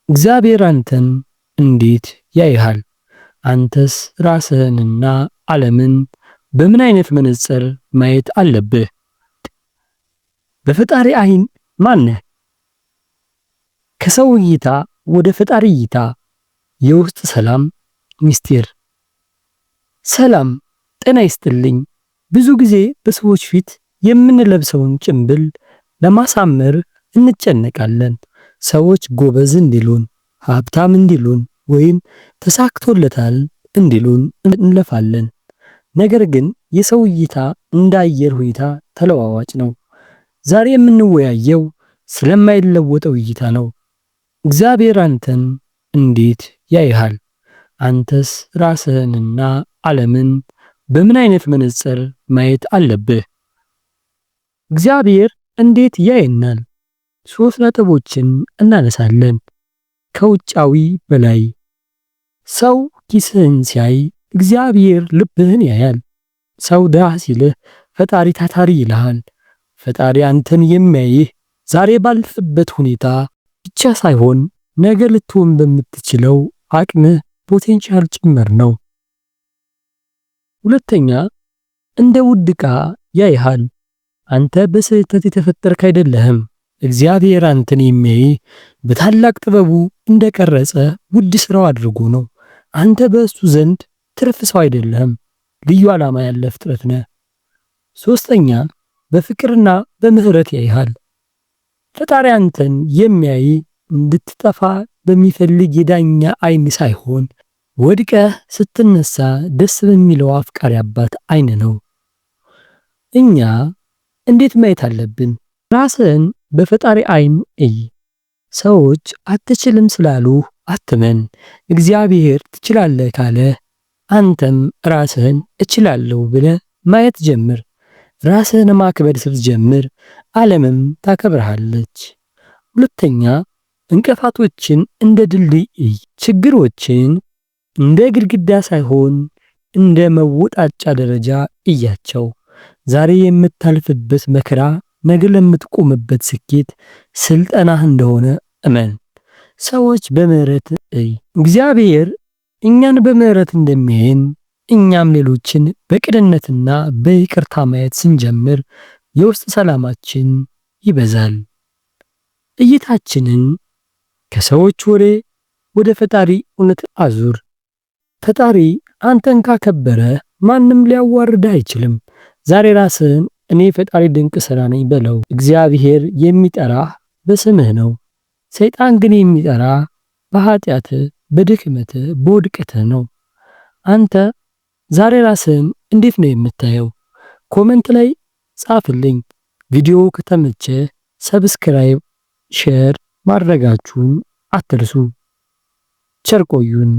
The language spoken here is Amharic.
እግዚአብሔር አንተን እንዴት ያይሃል? አንተስ ራስህንና ዓለምን በምን አይነት መነጽር ማየት አለብህ? በፈጣሪ አይን ማን ነህ? ከሰው እይታ ወደ ፈጣሪ እይታ የውስጥ ሰላም ሚስጥር። ሰላም ጤና ይስጥልኝ። ብዙ ጊዜ በሰዎች ፊት የምንለብሰውን ጭንብል ለማሳመር እንጨነቃለን። ሰዎች ጎበዝ እንዲሉን፣ ሀብታም እንዲሉን ወይም ተሳክቶለታል እንዲሉን እንለፋለን። ነገር ግን የሰው እይታ እንደ አየር ሁኔታ ተለዋዋጭ ነው። ዛሬ የምንወያየው ስለማይለወጠው እይታ ነው። እግዚአብሔር አንተን እንዴት ያይሃል? አንተስ ራስህንና ዓለምን በምን አይነት መነጽር ማየት አለብህ? እግዚአብሔር እንዴት ያየናል? 3 ነጥቦችን እናነሳለን። ከውጫዊ በላይ ሰው ኪስህን ሲያይ እግዚአብሔር ልብህን ያያል። ሰው ድሃ ሲልህ ፈጣሪ ታታሪ ይልሃል። ፈጣሪ አንተን የሚያይህ ዛሬ ባለህበት ሁኔታ ብቻ ሳይሆን ነገ ልትሆን በምትችለው አቅምህ ፖቴንሻል ጭምር ነው። ሁለተኛ፣ እንደ ውድ ዕቃ ያይሃል። አንተ በስህተት የተፈጠርክ አይደለህም። እግዚአብሔር አንተን የሚያይህ በታላቅ ጥበቡ እንደቀረጸ ውድ ስራው አድርጎ ነው። አንተ በእሱ ዘንድ ትርፍ ሰው አይደለህም፣ ልዩ ዓላማ ያለ ፍጥረት ነህ። ሶስተኛ፣ በፍቅርና በምህረት ያይሃል። ፈጣሪ አንተን የሚያይ እንድትጠፋ በሚፈልግ የዳኛ አይን ሳይሆን ወድቀህ ስትነሳ ደስ በሚለው አፍቃሪ አባት አይን ነው። እኛ እንዴት ማየት አለብን? ራስህን በፈጣሪ አይን እይ። ሰዎች አትችልም ስላሉ አትመን። እግዚአብሔር ትችላለህ ካለ አንተም ራስህን እችላለሁ ብለህ ማየት ጀምር። ራስህን ማክበር ስትጀምር ዓለምም ታከብርሃለች። ሁለተኛ፣ እንቅፋቶችን እንደ ድልድይ እይ። ችግሮችን እንደ ግድግዳ ሳይሆን እንደ መወጣጫ ደረጃ እያቸው። ዛሬ የምታልፍበት መከራ ነገ ለምትቆምበት ስኬት ስልጠናህ እንደሆነ እመን። ሰዎች በምህረት እይ። እግዚአብሔር እኛን በምህረት እንደሚያየን እኛም ሌሎችን በቅንነትና በይቅርታ ማየት ስንጀምር የውስጥ ሰላማችን ይበዛል። እይታችንን ከሰዎች ወሬ ወደ ፈጣሪ እውነት አዙር። ፈጣሪ አንተን ካከበረ ማንም ሊያዋርድህ አይችልም። ዛሬ ራስህን እኔ ፈጣሪ ድንቅ ሥራ ነኝ በለው። እግዚአብሔር የሚጠራህ በስምህ ነው። ሰይጣን ግን የሚጠራህ በኃጢአትህ፣ በድክመትህ፣ በውድቀትህ ነው። አንተ ዛሬ ራስህን እንዴት ነው የምታየው? ኮሜንት ላይ ጻፍልኝ። ቪዲዮ ከተመቸ ሰብስክራይብ፣ ሼር ማድረጋችሁን አትርሱ። ቸር ቆዩን።